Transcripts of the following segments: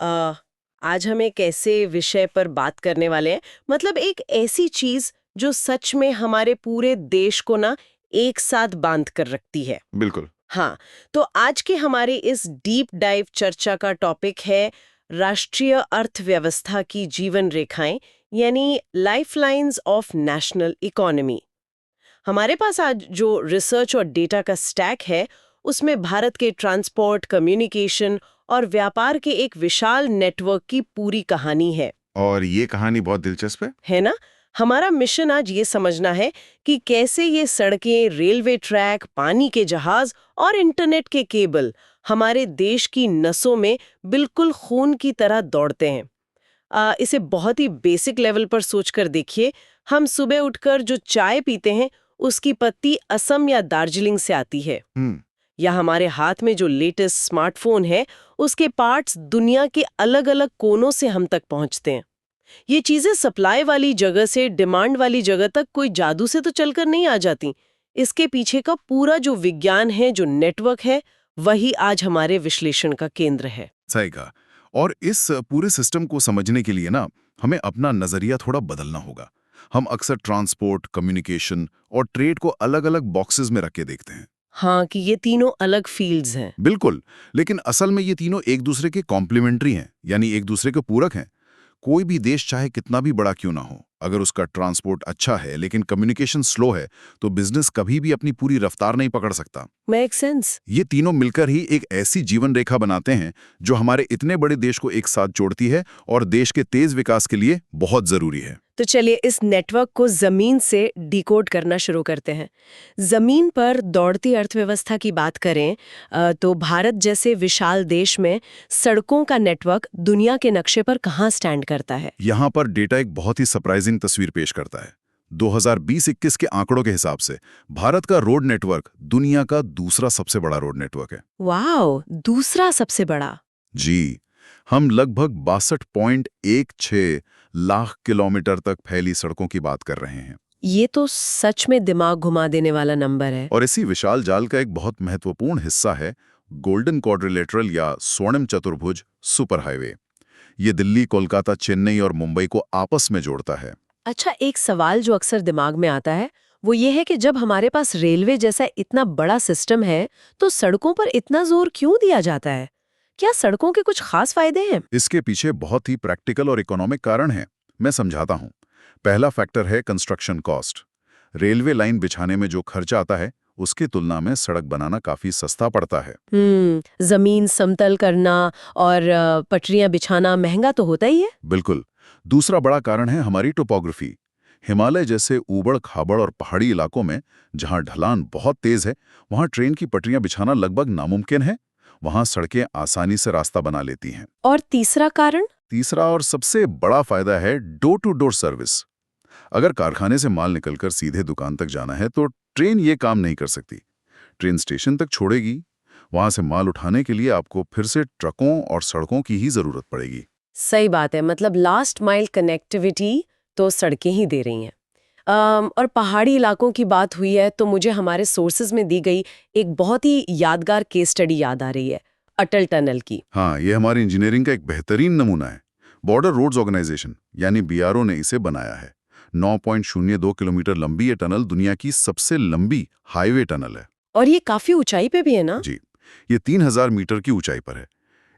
आज हम एक ऐसे विषय पर बात करने वाले हैं, मतलब एक ऐसी चीज जो सच में हमारे पूरे देश को ना एक साथ बांध कर रखती है। बिल्कुल। हाँ, तो आज के हमारे इस डीप डाइव चर्चा का टॉपिक है राष्ट्रीय अर्थव्यवस्था की जीवन रेखाएं, यानी लाइफलाइंस ऑफ नेशनल इकोनॉमी। हमारे पास आज जो रिसर्च और डेटा का स्टैक है, उसमें भारत के ट्रांसपोर्ट, कम्युनिकेशन और व्यापार के एक विशाल नेटवर्क की पूरी कहानी है। और ये कहानी बहुत दिलचस्प है ना? हमारा मिशन आज ये समझना है कि कैसे ये सड़कें, रेलवे ट्रैक, पानी के जहाज और इंटरनेट के केबल हमारे देश की नसों में बिल्कुल खून की तरह दौड़ते हैं। इसे बहुत ही बेसिक लेवल पर सोचकर देखिए। हम सुबह उठकर जो चाय पीते हैं, उसकी पत्ती असम या दार्जिलिंग से आती है। है। या हमारे हाथ में जो लेटेस्ट स्मार्टफोन है, उसके पार्ट्स दुनिया के अलग-अलग कोनों से हम तक पहुंचते हैं। ये चीजें सप्लाई वाली जगह से डिमांड वाली जगह तक कोई जादू से तो चलकर नहीं आ जाती। इसके पीछे का पूरा जो विज्ञान है, जो नेटवर्क है, वही आज हमारे विश्लेषण का केंद्र है। सही कहा। और इस पूरे सिस्टम को समझने के लिए ना हमें अपना नजरिया थोड़ा बदलना होगा। हम अक्सर ट्रांसपोर्ट, कम्युनिकेशन और ट्रेड को अलग-अलग बॉक्सेस में रख के देखते हैं। हाँ, कि ये तीनों अलग फील्ड्स हैं। बिल्कुल, लेकिन असल में ये तीनों एक दूसरे के कॉम्प्लीमेंट्री हैं, यानी एक दूसरे के पूरक हैं। कोई भी देश चाहे कितना भी बड़ा क्यों ना हो, अगर उसका ट्रांसपोर्ट अच्छा है लेकिन कम्युनिकेशन स्लो है, तो बिजनेस कभी भी अपनी पूरी रफ्तार नहीं पकड़ सकता। Make sense. ये तीनों मिलकर ही एक ऐसी जीवन रेखा बनाते हैं जो हमारे इतने बड़े देश को एक साथ जोड़ती है और देश के तेज विकास के लिए बहुत जरूरी है। तो चलिए इस नेटवर्क को जमीन से डिकोड करना शुरू करते हैं। जमीन पर दौड़ती अर्थव्यवस्था की बात करें तो भारत जैसे विशाल देश में सड़कों का नेटवर्क दुनिया के नक्शे पर कहाँ स्टैंड करता है? यहाँ पर डेटा एक बहुत ही सरप्राइजिंग तस्वीर पेश करता है। 2020-21 के आंकड़ों के हिसाब से भारत का रोड नेटवर्क दुनिया का दूसरा सबसे बड़ा रोड नेटवर्क है। वाओ, दूसरा सबसे बड़ा। जी, हम लगभग 62.16 लाख किलोमीटर तक फैली सड़कों की बात कर रहे हैं। ये तो सच में दिमाग घुमा देने वाला नंबर है। और इसी विशाल जाल का एक बहुत महत्वपूर्ण हिस्सा है गोल्डन क्वाड्रिलेटरल या स्वर्णिम चतुर्भुज सुपर हाईवे। ये दिल्ली, कोलकाता, चेन्नई और मुंबई को आपस में जोड़ता है। अच्छा, एक सवाल जो अक्सर दिमाग में आता है वो ये है कि जब हमारे पास रेलवे जैसा इतना बड़ा सिस्टम है, तो सड़कों पर इतना जोर क्यों दिया जाता है? क्या सड़कों के कुछ खास फायदे हैं? इसके पीछे बहुत ही प्रैक्टिकल और इकोनॉमिक कारण है। मैं समझाता हूँ। पहला फैक्टर है कंस्ट्रक्शन कॉस्ट। रेलवे लाइन बिछाने में जो खर्चा आता है, उसकी तुलना में सड़क बनाना काफी सस्ता पड़ता है। जमीन समतल करना और पटरियां बिछाना महंगा तो होता ही है। बिल्कुल। दूसरा बड़ा कारण है हमारी टोपोग्राफी। हिमालय जैसे ऊबड़ खाबड़ और पहाड़ी इलाकों में जहां ढलान बहुत तेज है, वहां ट्रेन की पटरियां बिछाना लगभग नामुमकिन है। वहां सड़कें आसानी से रास्ता बना लेती हैं। और तीसरा कारण? तीसरा और सबसे बड़ा फायदा है डोर टू डोर सर्विस। अगर कारखाने से माल निकलकर सीधे दुकान तक जाना है तो ट्रेन ये काम नहीं कर सकती। ट्रेन स्टेशन तक छोड़ेगी, वहां से माल उठाने के लिए आपको फिर से ट्रकों और सड़कों की ही जरूरत पड़ेगी। सही बात है, मतलब लास्ट माइल कनेक्टिविटी तो सड़कें ही दे रही हैं। और पहाड़ी इलाकों की बात हुई है तो मुझे हमारे सोर्सेज में दी गई एक बहुत ही यादगार केस स्टडी याद आ रही है, अटल टनल की। हाँ, ये हमारी इंजीनियरिंग का एक बेहतरीन नमूना है। बॉर्डर रोड्स ऑर्गेनाइजेशन यानी बीआरओ ने इसे बनाया है। 9.02 किलोमीटर लंबी ये टनल दुनिया की सबसे लंबी हाईवे टनल है। और ये काफी ऊंचाई पे भी है ना? जी, ये 3000 मीटर की ऊंचाई पर है।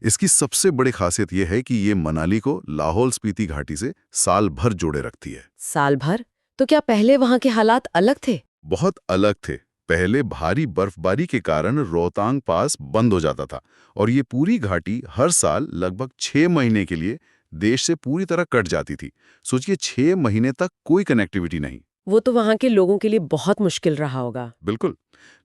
इसकी सबसे बड़ी खासियत यह है कि ये मनाली को लाहौल स्पीति घाटी से साल भर जोड़े रखती है। साल भर? तो क्या पहले वहां के हालात अलग थे? बहुत अलग थे। पहले भारी बर्फबारी के कारण रोहतांग पास बंद हो जाता था और ये पूरी घाटी हर साल लगभग 6 महीने के लिए देश से पूरी तरह कट जाती थी। सोचिए 6 महीने तक कोई कनेक्टिविटी नहीं। वो तो वहां के लोगों के लिए बहुत मुश्किल रहा होगा। बिल्कुल।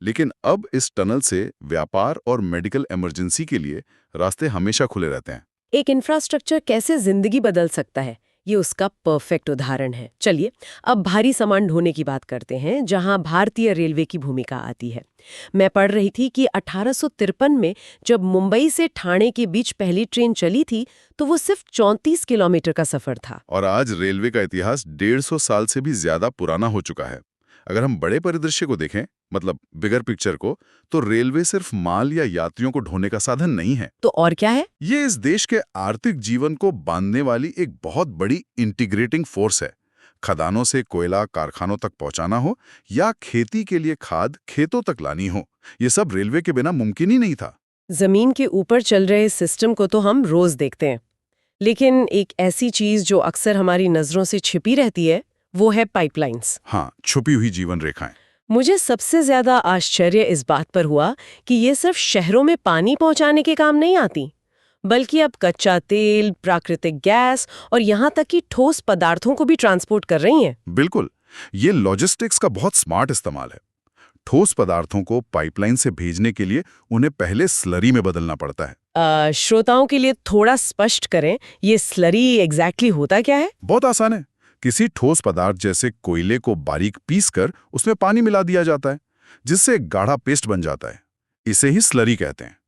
लेकिन अब इस टनल से व्यापार और मेडिकल इमरजेंसी के लिए रास्ते हमेशा खुले रहते हैं। एक इंफ्रास्ट्रक्चर कैसे जिंदगी बदल सकता है, ये उसका परफेक्ट उदाहरण है। चलिए अब भारी सामान ढोने की बात करते हैं, जहां भारतीय रेलवे की भूमिका आती है। मैं पढ़ रही थी कि 1853 में जब मुंबई से ठाणे के बीच पहली ट्रेन चली थी, तो वो सिर्फ 34 किलोमीटर का सफर था। और आज रेलवे का इतिहास 150 साल से भी ज्यादा पुराना हो चुका है। अगर हम बड़े परिदृश्य को देखें मतलब बिगर पिक्चर को, तो रेलवे सिर्फ माल या यात्रियों को ढोने का साधन नहीं है। तो और क्या है? ये इस देश के आर्थिक जीवन को बांधने वाली एक बहुत बड़ी इंटीग्रेटिंग फोर्स है। खदानों से कोयला कारखानों तक पहुंचाना हो या खेती के लिए खाद खेतों तक लानी हो, ये सब रेलवे के बिना मुमकिन ही नहीं था। जमीन के ऊपर चल रहे सिस्टम को तो हम रोज देखते हैं, लेकिन एक ऐसी चीज जो अक्सर हमारी नजरों से छिपी रहती है, वो है पाइपलाइंस। हाँ, छुपी हुई जीवन रेखाएं। मुझे सबसे ज्यादा आश्चर्य इस बात पर हुआ कि ये सिर्फ शहरों में पानी पहुंचाने के काम नहीं आती, बल्कि अब कच्चा तेल, प्राकृतिक गैस और यहाँ तक कि ठोस पदार्थों को भी ट्रांसपोर्ट कर रही हैं। बिल्कुल, ये लॉजिस्टिक्स का बहुत स्मार्ट इस्तेमाल है। ठोस पदार्थों को पाइपलाइन से भेजने के लिए उन्हें पहले स्लरी में बदलना पड़ता है। श्रोताओं के लिए थोड़ा स्पष्ट करें, ये स्लरी एग्जैक्टली होता क्या है? बहुत आसान है। किसी ठोस पदार्थ जैसे कोयले को बारीक पीसकर उसमें पानी मिला दिया जाता है, जिससे एक गाढ़ा पेस्ट बन जाता है। इसे ही स्लरी कहते हैं।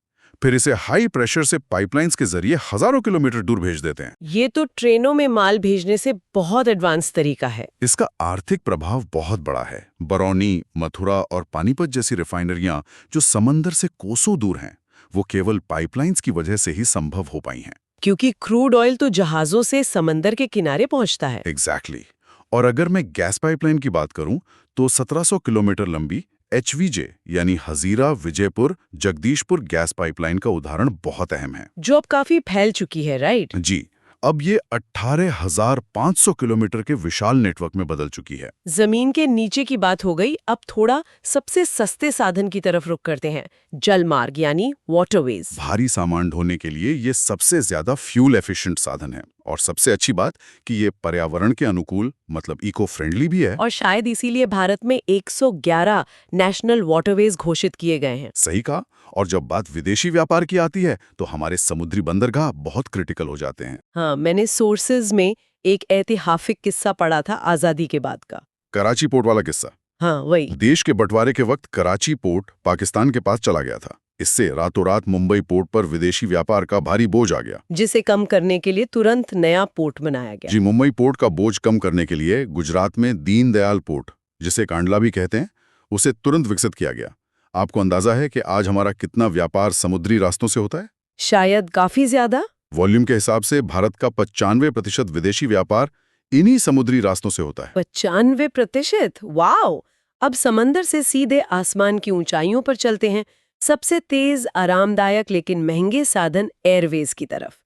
फिर इसे हाई प्रेशर से पाइपलाइंस के जरिए हजारों किलोमीटर दूर भेज देते हैं। ये तो ट्रेनों में माल भेजने से बहुत एडवांस तरीका है। इसका आर्थिक प्रभाव बहुत बड़ा है। बरौनी, मथुरा और पानीपत जैसी रिफाइनरियां जो समंदर से कोसों दूर हैं, वो केवल पाइपलाइंस की वजह से ही संभव हो पाई हैं। क्योंकि क्रूड ऑयल तो जहाजों से समंदर के किनारे पहुंचता है। एग्जैक्टली। और अगर मैं गैस पाइपलाइन की बात करूं, तो 1700 किलोमीटर लंबी HVJ यानी हजीरा विजयपुर जगदीशपुर गैस पाइपलाइन का उदाहरण बहुत अहम है, जो अब काफी फैल चुकी है, राइट? जी। अब ये 18,500 किलोमीटर के विशाल नेटवर्क में बदल चुकी है। जमीन के नीचे की बात हो गई, अब थोड़ा सबसे सस्ते साधन की तरफ रुख करते हैं, जल मार्ग यानी वाटरवेज। भारी सामान ढोने के लिए ये सबसे ज्यादा फ्यूल एफिशिएंट साधन है, और सबसे अच्छी बात कि ये पर्यावरण के अनुकूल मतलब इको फ्रेंडली भी है। और शायद इसीलिए भारत में 111 नेशनल वाटरवेज घोषित किए गए हैं। सही कहा। और जब बात विदेशी व्यापार की आती है, तो हमारे समुद्री बंदरगाह बहुत क्रिटिकल हो जाते हैं। हाँ, मैंने सोर्सेज में एक ऐतिहासिक किस्सा पढ़ा था आजादी के बाद का। कराची पोर्ट वाला किस्सा। हाँ, वही। देश के बंटवारे के वक्त कराची पोर्ट पाकिस्तान के पास चला गया था। इससे रातों रात मुंबई पोर्ट पर विदेशी व्यापार का भारी बोझ आ गया, जिसे कम करने के लिए तुरंत नया पोर्ट बनाया गया। जी। मुंबई पोर्ट का बोझ कम करने के लिए गुजरात में दीनदयाल पोर्ट, जिसे कांडला भी कहते हैं, उसे तुरंत विकसित किया गया। आपको अंदाजा है कि आज हमारा कितना व्यापार समुद्री रास्तों से होता है? शायद काफी ज्यादा। वॉल्यूम के हिसाब से भारत का 95% विदेशी व्यापार इन्हीं समुद्री रास्तों से होता है। 95%? वाओ! अब समंदर से सीधे आसमान की ऊंचाइयों पर चलते हैं, सबसे तेज, आरामदायक लेकिन महंगे साधन एयरवेज की तरफ।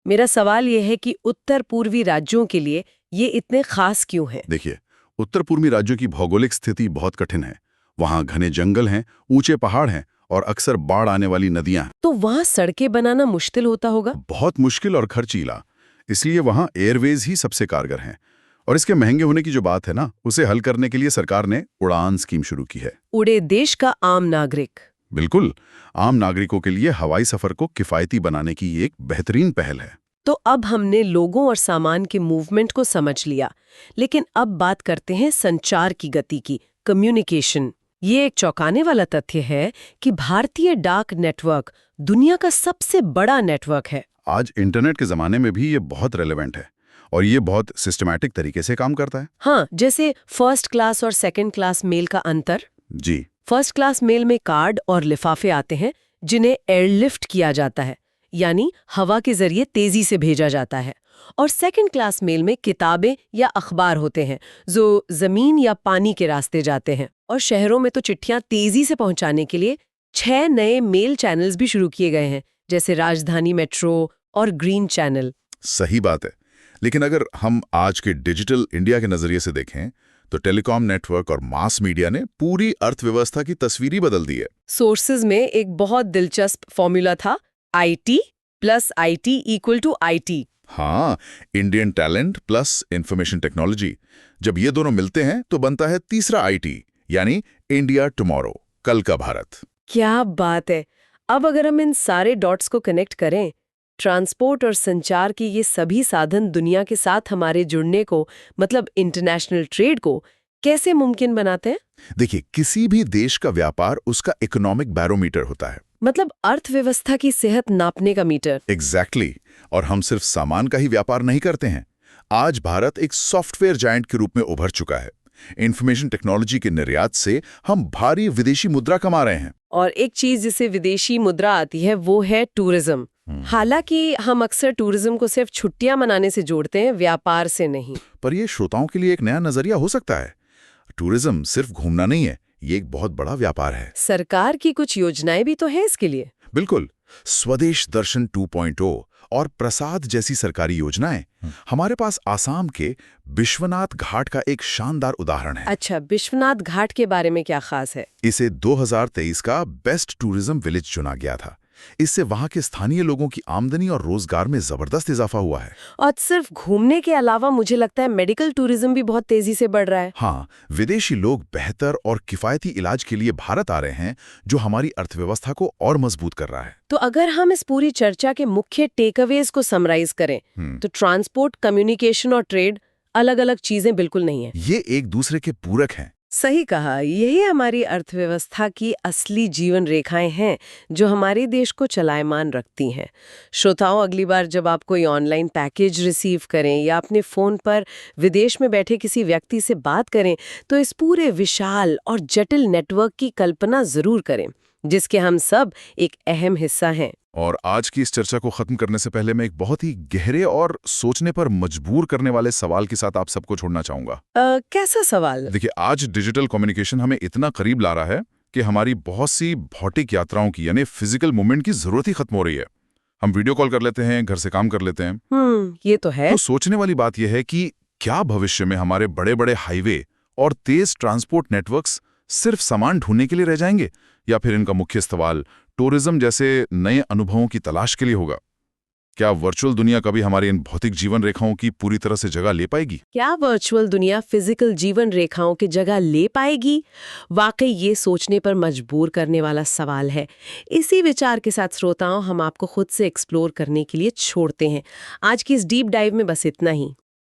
मेरा सवाल यह है कि उत्तर पूर्वी राज्यों के लिए ये इतने खास क्यों हैं? देखिए, उत्तर पूर्वी राज्यों की भौगोलिक स्थिति बहुत कठिन है। वहाँ घने जंगल हैं, ऊंचे पहाड़ हैं और अक्सर बाढ़ आने वाली नदियां हैं। तो वहाँ सड़कें बनाना मुश्किल होता होगा? बहुत मुश्किल और खर्चीला। इसलिए वहाँ एयरवेज ही सबसे कारगर हैं। और इसके महंगे होने की जो बात है ना, उसे हल करने के लिए सरकार ने उड़ान स्कीम शुरू की है। उड़े देश का आम नागरिक। बिल्कुल, आम नागरिकों के लिए हवाई सफर को किफायती बनाने की एक बेहतरीन पहल है। तो अब हमने लोगों और सामान के मूवमेंट को समझ लिया, लेकिन अब बात करते हैं संचार की गति की, कम्युनिकेशन। ये एक चौंकाने वाला तथ्य है कि भारतीय डाक नेटवर्क दुनिया का सबसे बड़ा नेटवर्क है। आज इंटरनेट के जमाने में भी ये बहुत रेलेवेंट है, और ये बहुत सिस्टमैटिक तरीके से काम करता है। हाँ, जैसे फर्स्ट क्लास और सेकंड क्लास मेल का अंतर। जी। फर्स्ट क्लास मेल में कार्ड और लिफाफे आते हैं, जिन्हें एयरलिफ्ट किया जाता है, यानी हवा के जरिए तेजी से भेजा जाता है। और सेकंड क्लास मेल में किताबें या अखबार होते हैं, जो जमीन या पानी के रास्ते जाते हैं। और शहरों में तो चिट्ठियां तेजी से पहुंचाने के लिए 6 नए मेल चैनल्स भी शुरू किए गए हैं, जैसे राजधानी मेट्रो और ग्रीन चैनल। सही बात है। लेकिन अगर हम आज के डिजिटल इंडिया के नजरिए से देखें, तो टेलीकॉम नेटवर्क और मास मीडिया ने पूरी अर्थव्यवस्था की तस्वीर ही बदल दी है। सोर्सेज में एक बहुत दिलचस्प फॉर्मूला था, IT + IT = IT। हाँ, Indian talent plus information technology. जब ये दोनों मिलते हैं तो बनता है तीसरा IT, यानी इंडिया टुमारो, कल का भारत। क्या बात है! अब अगर हम इन सारे डॉट्स को कनेक्ट करें, ट्रांसपोर्ट और संचार की ये सभी साधन दुनिया के साथ हमारे जुड़ने को, मतलब इंटरनेशनल ट्रेड को, कैसे मुमकिन बनाते हैं? देखिए, किसी भी देश का व्यापार उसका इकोनॉमिक बैरोमीटर होता है, मतलब अर्थव्यवस्था की सेहत नापने का मीटर। एग्जैक्टली। और हम सिर्फ सामान का ही व्यापार नहीं करते हैं। आज भारत एक सॉफ्टवेयर जायंट के रूप में उभर चुका है। इंफॉर्मेशन टेक्नोलॉजी के निर्यात से हम भारी विदेशी मुद्रा कमा रहे हैं। और एक चीज जिससे विदेशी मुद्रा आती है वो है टूरिज्म। हालांकि हम अक्सर टूरिज्म को सिर्फ छुट्टियां मनाने से जोड़ते हैं, व्यापार से नहीं। पर ये श्रोताओं के लिए एक नया नजरिया हो सकता है। टूरिज्म सिर्फ घूमना नहीं है, ये एक बहुत बड़ा व्यापार है। सरकार की कुछ योजनाएं भी तो है इसके लिए। बिल्कुल, स्वदेश दर्शन 2.0 और प्रसाद जैसी सरकारी योजनाएं। हमारे पास आसाम के विश्वनाथ घाट का एक शानदार उदाहरण है। अच्छा, विश्वनाथ घाट के बारे में क्या खास है? इसे 2023 का बेस्ट टूरिज्म विलेज चुना गया था। इससे वहां के स्थानीय लोगों की आमदनी और रोजगार में जबरदस्त इजाफा हुआ है। और सिर्फ घूमने के अलावा मुझे लगता है मेडिकल टूरिज्म भी बहुत तेजी से बढ़ रहा है। हाँ, विदेशी लोग बेहतर और किफायती इलाज के लिए भारत आ रहे हैं, जो हमारी अर्थव्यवस्था को और मजबूत कर रहा है। तो अगर हम इस पूरी चर्चा के मुख्य टेकअवेज को समराइज करें तो ट्रांसपोर्ट, कम्युनिकेशन और ट्रेड अलग-अलग चीजें बिल्कुल नहीं है। ये एक दूसरे के पूरक हैं। सही कहा, यही हमारी अर्थव्यवस्था की असली जीवन रेखाएं हैं जो हमारे देश को चलायमान रखती हैं। श्रोताओं, अगली बार जब आप कोई ऑनलाइन पैकेज रिसीव करें या अपने फ़ोन पर विदेश में बैठे किसी व्यक्ति से बात करें, तो इस पूरे विशाल और जटिल नेटवर्क की कल्पना ज़रूर करें, जिसके हम सब एक अहम हिस्सा हैं। और आज की इस चर्चा को खत्म करने से पहले मैं एक बहुत ही गहरे और सोचने पर मजबूर करने वाले सवाल के साथ आप सबको छोड़ना चाहूंगा। कैसा सवाल? देखिए, आज डिजिटल कम्युनिकेशन हमें इतना करीब ला रहा है कि हमारी बहुत सी भौतिक यात्राओं की यानी फिजिकल मूवमेंट की जरूरत ही खत्म हो रही है। हम वीडियो कॉल कर लेते हैं, घर से काम कर लेते हैं। ये तो है। तो सोचने वाली बात यह है कि क्या भविष्य में हमारे बड़े बड़े हाईवे और तेज ट्रांसपोर्ट नेटवर्क्स सिर्फ सामान ढूंढने के लिए रह जाएंगे, या फिर इनका मुख्य इस्तेमाल टूरिज्म जैसे नए अनुभवों की तलाश के लिए होगा? क्या वर्चुअल दुनिया कभी हमारी इन भौतिक जीवन रेखाओं की पूरी तरह से जगह ले पाएगी? क्या वर्चुअल दुनिया फिजिकल जीवन रेखाओं की जगह ले पाएगी? वाकई ये सोचने पर मजबूर करने वाला सवाल है। इसी विचार के साथ श्रोताओं, हम आपको खुद से एक्सप्लोर करने के लिए छोड़ते हैं। आज की इस डीप डाइव में बस इतना ही।